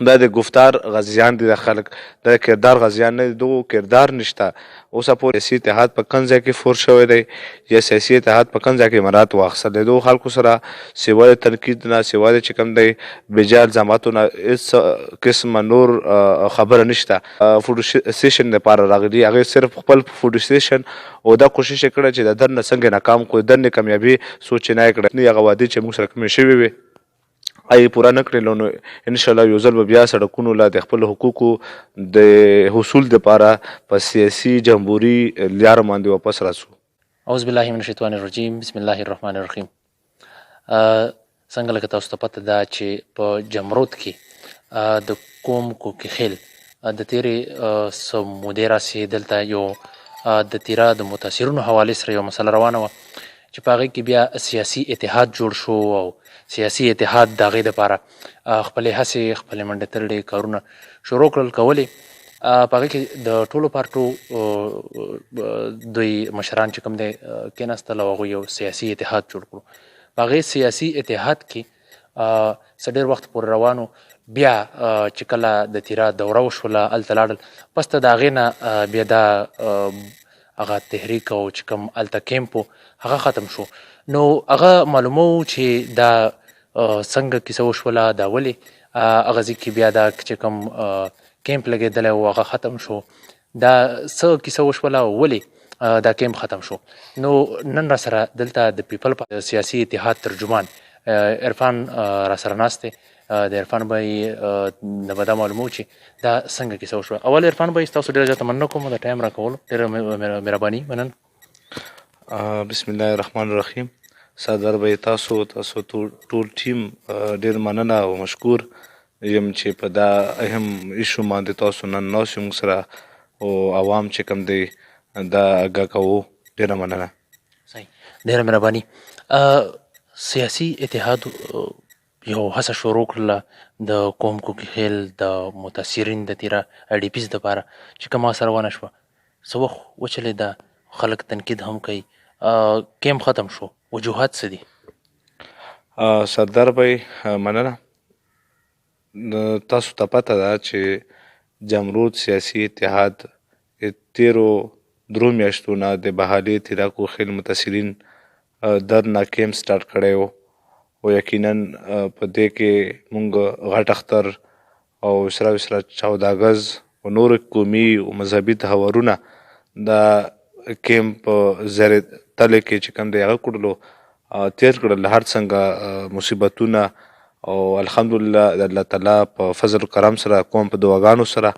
دا د گفتار غازیان دي، د خلک د کردار غازیان نه دي، دغو کردار نشته. اوسه پورې سیاسي اتحاد په کوم ځای کې فور شوی دی یا سیاسي اتحاد په کوم ځای کې امارات واخیستل دی. دغو خلکو سره سوای د تنقید نه، سوای د چې کوم دی بېجا الزاماتو نه هېڅ قسمه نور خبره نشته. فوټو سټیشن دپاره راغلي، هغې صرف خپل فوټو سټیشن او دا کوشش یې کړی چې د در نه څنګه ناکام کړو، در نه کامیابي سوچ یې نه یې کړی. هغه وعدې چې موږ سره کومې شوې وې ای پوره نه کړې، نو انشاءالله یو ځل به بیا سړکونو له د خپلو حقوقو د حصول دپاره په سیاسي جمهوري لاره باندې واپس راسو. اعوذ بالله من الشیطان الرجیم، بسم الله الرحمن الرحیم. څنګه لکه تاسو ته پته ده چې په جمرود کې د قوم کوکي خیل د تیرې څه مودې راسې دلته یو د تیرا د متاثرونو حوالې سره یو مسله روانه وه چې په هغې کې بیا سیاسي اتحاد جوړ شو او سیاسي اتحاد د هغې دپاره خپلې هڅې خپلې منډې ترړې کارونه شروع کړل کولې. په هغې کې د ټولو پارټو دوی مشران چې کوم دی کېناستل او هغوی یو سیاسي اتحاد جوړ کړو. په هغې سیاسي اتحاد کې څه ډېر وخت پورې روانو. بیا چې کله د تیرا دوره وشوله هلته لاړل، پس ته د هغې نه بیا دا هغه تحریک او چې کوم هلته کیمپ و هغه ختم شو. نو هغه معلومو چې دا څنګه کیسه وشوله، دا ولې هغه ځای کې بیا دا چې کوم کیمپ لګېدلی و هغه ختم شو، دا څه کیسه وشوله او ولې دا کیمپ ختم شو. نو نن را سره دلته د پیپل سیاسي اتحاد ترجمان عرفان را سره ناست دی. د عرفان بھائی نه به دا معلومو چې دا څنګه کیسه وشوه. اول عرفان بھائی ستاسو ډېره زیاته مننه کوم د ټایم راکولو، ډېره مهرباني مننه. بسم الله الرحمن الرحیم. سردار بھائی تاسو ټول ټیم ډېر مننه او مشکور یم چې په دا اهم ایشو باندې تاسو نن ناست یو موږ سره او عوام چې کوم دی دا اګاه کوو. ډېره مننه. صحیح، ډېره مهرباني. سیاسي اتحاد یو هڅه شروع کړله د قوم کوکي خیل د متاثرین د تیرا آی ډي پیز دپاره چې کومه سره ونه شوه. څه وخت وچلېده، خلک تنقید هم کوي، کیمپ ختم شو، وجوهات څه دي؟ سردار بھائی مننه. تاسو ته پته ده چې جمرود سیاسي اتحاد تیرو درو میاشتو نه د بحالي تیرا کوخیل متاثرین در نه کیمپ سټارټ کړی و او یقینا په دې کې مونږ غټ اختر او وسره چاوداګز او نور قومي او مذهبي تحورونه د کیمپ زیر تلې کې چې کوم دی هغه کړلو تیر کړل. هر څنګه مصیبتونه او الحمدلله د الله تعالی په فضل و کرم سره قوم په دعاګانو سره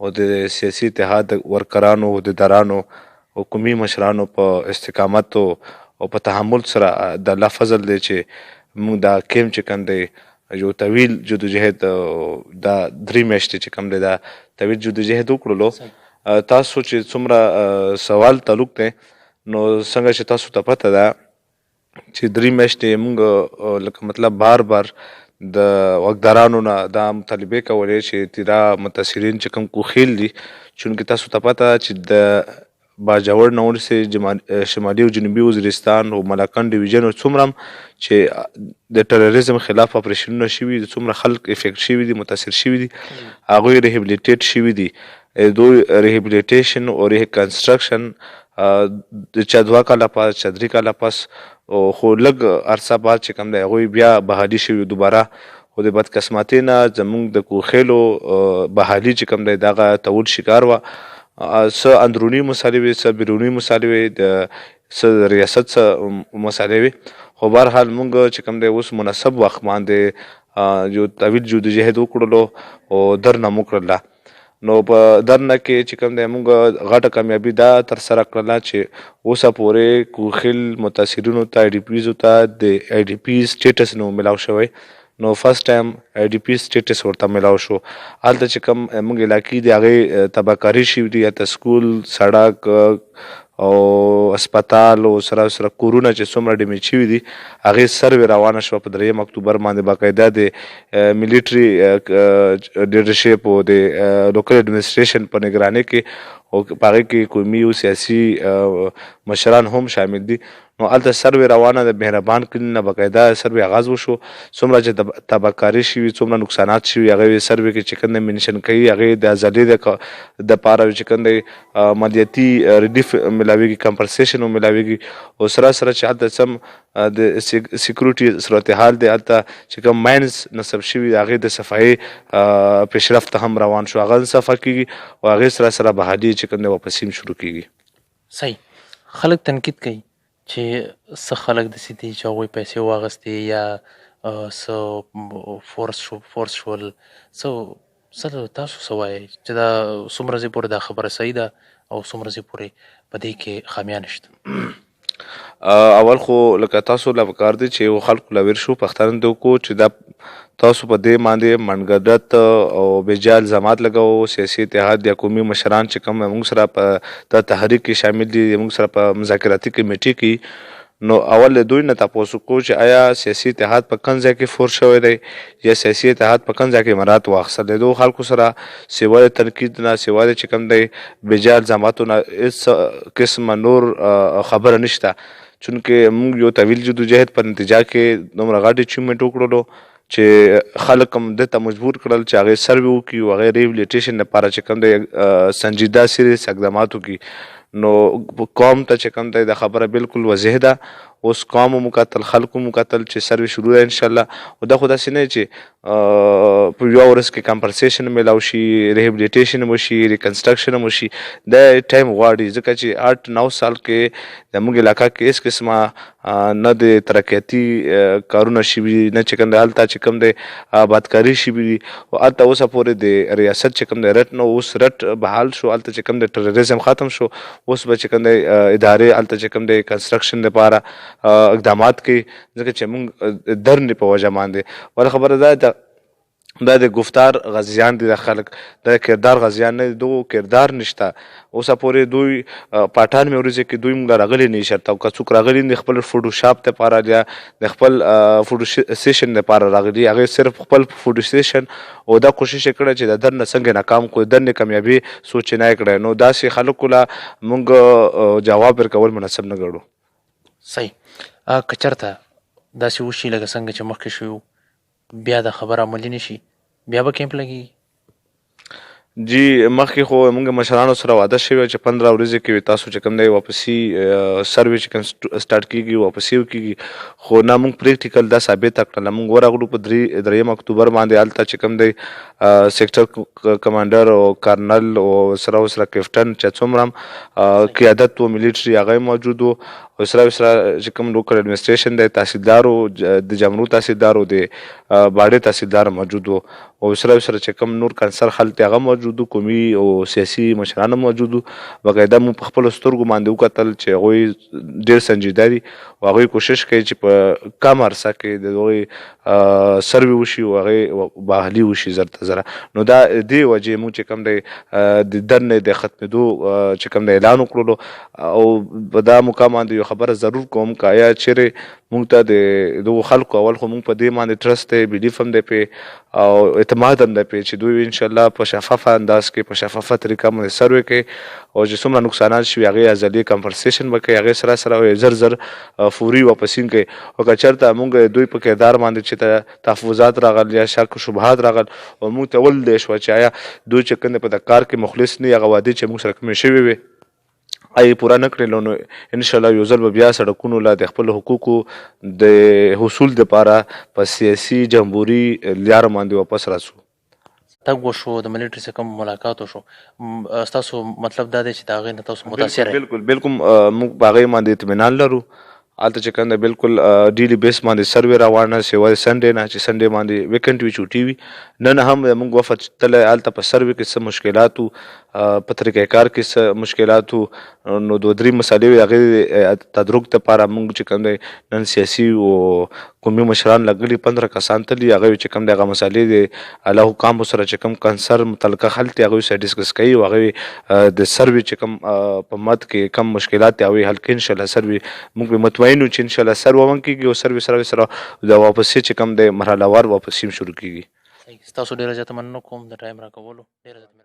او د سیاسي اتحاد ورکرانو او عہدیدارانو او قومي مشرانو په استقامت او په تحمل سره د الله فضل دی چې موږ دا کیمپ چې کوم دی یو طویل جدوجهد دا 3 میاشتې چې کوم دی دا طویل جدوجهد وکړلو. تاسو چې څومره سوال تعلق دی نو څنګه چې تاسو ته پته ده چې 3 میاشتې موږ لکه مطلب بار د واکدارانو نه دا مطالبې کولې چې تیرا متاثرین چې کوم کوخیل دي، چونکې تاسو ته پته چې د باجوړ نه ورسې شمالي او جنوبي وزیرستان او ملاکنډ ډیویژن څومره هم چې د ټرریزم خلاف اپریشنونه شوي دي، څومره خلک افیکټ شوي دي، متاثر شوي دي، هغوی ریهیبلیټیټ شوي دي. دوی ریهیبلیټیشن او ریکنسټرکشن د چا 2 کاله پاس، چا 3 کاله پاس خو لږ عرصه بعد چې کوم دی هغوی بیا بحالي شوي دوباره. خو د بدقسمتۍ نه زموږ د کوخیلو بحالي چې کوم دی دغه تول شکار وه. څه اندروني مسالې وې، څه بیروني مسالې وې، څه د ریاست څه مسالې وې. خو بهرحال موږ چې کوم دی اوس مناسب وخت باندې یو طویل جدوجهد وکړلو او درنه مو کړله. نو په درنه کې چې کوم دی موږ غټه کامیابي دا ترسره کړله چې اوسه پورې کوخیل متاثرینو ته آی ډي پیزو ته د آی ډي پیز سټیټس نه ملاو شوی. نو فرست ټایم آی ډي پی سټیټس ورته ملاو شو. هلته چې کوم موږ علاقې دي هغې تباهکاري شوي دي، هلته سکول، سړک او اسپتال او سره کورونه چې څومره ډیمیج شوي دي هغې سروې روانه شوه په 3 اکتوبر باندې. باقاعده د میلیټري لیډرشپ او د لوکل ایډمنسټریشن په نګرانۍ کې او په هغې کې قومي او سیاسي مشران هم شامل دي. نو هلته سروې روانه د مهربان کلي نه باقاعده سروې آغاز وشو. څومره چې تباهکاري شوي څومره نقصانات شوي هغه یې سروې کې چې کوم دی منشن کوي هغې د عضلې دپاره چې کوم دی مالیاتي ریلیف میلاویږي کمپنسیشن میلاویږي او سره سره چې هلته سم د سیکورټي صورتحال دی هلته چې کوم ماینز نصب شوي د هغې د صفایي پیشرفت هم روان شو هغه صفا کیږي او هغې سره سره بحالي چې کوم دی واپسي هم شروع کیږي. صحیح. خلک تنقید کوي چې څه خلک داسې دي چې هغوی پیسې واغستې یا څه فورس شول څه تاسو څه وایئ چې دا څومره ځای پورې دا خبره صحیح ده او څومره ځای پورې په دې کې خامیان شته؟ اول خو لکه تاسو له پکار دی چې خلکو له ویر شو پښتانه ته وکړو چې دا تاسو په دې باندې منګدت او بېجا الزامات لګوو سیاسي اتحاد یا قومي مشران چې کوم موږ سره په تحریک کې شامل دي موږ سره په مذاکراتي کمیټې کې نو اول له دوی نه تاسو کو چې آیا سیاسي اتحاد په کوم ځای کې فور شوی دی یا سیاسي اتحاد په کوم ځای کې مراد واخیستل دی دوه خلکو سره سیوا د تنقید نه سیوا د چې کوم دی بېجا الزاماتو نه هېڅ قسمه نور خبره نشته چونکې موږ یو طویل جدوجهد په نتیجه کې دومره غټ اچیومنټ وکړلو چې خلک هم دې ته مجبور کړل چې هغې سروې وکړي او هغې ریهیبلیټیشن لپاره چې کوم دی سنجیده سیریس اقدامات وکړي نو قوم ته چې کوم دی دا خبره بالکل واضح ده اوس قوم مو کتل خلکو مو کتل چې سروې شروع ده انشاءالله او دا خو داسې نه چې په یوه ورځ کې کمپنسیشن میلاو شي ریهیبلیټیشن هم وشي ریکنسټرکشن هم وشي دا ټایم غواړي ځکه چې 8-9 سال کې د موږ علاقه کې هېڅ قسمه نه د ترقیاتي کارونه شوي نه چې کوم دی هلته چې کوم دی آبادکاري شوي دي او هلته اوسه پورې د ریاست چې کوم دی رټ نه اوس رټ بحال شو هلته چې کوم دی ټرریزم ختم شو اوس به چې کوم دی ادارې هلته چې کوم دی کنسټرکشن لپاره اقدامات کوي ځکه چې موږ درنې په وجه باندې ولا خبره دا د گفتار غازیان دي د خلک د کردار غازیان نه دغو کردار نشته اوسه پورې دوی پاټان مې ورځې کې دوی موږ راغلي نه شرط او که څوک راغلي د خپل فوټوشاپ دپاره یا د خپل فوټو سیشن دپاره راغلي هغې صرف خپل فوټو سیشن او دا کوشش یې کړی چې د در نه څنګه ناکام کړو در نه کامیابي سوچ یې نه یې کړی نو داسې خلکو له موږ جواب ورکول مناسب نه ګڼو. صحیح. که چېرته داسې وشي لکه څنګه چې مخکې شوي بیا د خبره عملي نه شي بیا به کیمپ لګېږي؟ جی مخکې خو موږ مشرانو سره وعده شوې چې 15 ورځې کې تاسو چې کوم دی واپسي سروې چې کوم سټارټ کېږي واپسي وکېږي خو نه موږ پریکټیکل دا ثابته کړله موږ ورغلو په 3 اکتوبر باندې هلته چې کوم دی سیکټر کمانډر او کارنل او سره کیپټن چې څومره هم قیادت و ملیټري هغه موجود و او سره چې کوم لوکل اډمنسټریشن دی تحصیلدار و د جمرو تحصیلدار و د باډې تحصیلدار موجود و او سره چې کوم نور کنسر خلک هغه موجود و قومي او سیاسي مشران موجود و باقاعده مو په خپلو سترګو باندې وکتل چې هغوی ډېر سنجیده دي او هغوی کوشش کوي چې په کم عرصه کې د هغوی سروې وشي او هغې بحالي وشي زر ته زره نو دا دې وجې موږ چې کوم دی د در نه د ختمېدو چې کوم دی اعلان وکړلو او په دا مقام باندې یو خبره ضرور کوم که آیا چیرې موږ ته د دغو خلکو اول خو موږ په دې باندې ټرسټ دی بلیف هم دی پې او اعتماد هم دی پې چې دوی انشاءالله په شفافه انداز کې په شفافه طریقه باندې سروې کوي او چې څومره نقصانات شوي هغې عضلې کمپنسیشن به کوي هغې سره زر زر فوري واپسین کوي او که چېرته موږ دوی په کردار باندې چې تحفظات راغل یا شک و شبهات راغل او موږ ته ولدی شوه چې آیا دوی چې کوم په د کار کې مخلص نه هغه وعدې چې موږ سره کومې شوې وې ای پوره نه کړلو نو انشاءالله یو ځل به بیا سړکونو له د خپل حقوقو د حصول دپاره په سیاسي جمهوري لار باندې واپس راسو. تګ وشو د ملیټري څخه کوم ملاقات وشو ستاسو مطلب دا دی چې د هغې نه تاسو متاثر بالکل موږ په هغې باندې اطمینان لرو هلته چې کوم دی بالکل ډیلي بیس باندې سروې روانه سیوا د سنډې نه چې سنډې باندې ویکنټ وي چوټي وي نن هم موږ وفد تللی هلته په سروې کې څه مشکلات وو په طریقه کار کې څه مشکلات وو نو 2-3 مسالې وې هغې تدرک دپاره موږ چې کوم دی نن سیاسي او قومي مشران لګلي 15 کسان تللي هغه چې کوم دی هغه مسالې د اعلی حکامو سره چې کوم کنسر متعلقه خلک دي هغوی سره ډسکس کوي او هغوی د سروې چې کوم په مد کې کم مشکلات دي هغوی حل کوي انشاءالله سروې موږ به مطمئن یو چې انشاءالله سروه هم کېږي او سروې سره د واپسي چې کوم دی مرحله وار واپسي هم شروع کېږي. ستاسو ډېره زیاته مننه کوم د ټایم راکولو ډېره زیاته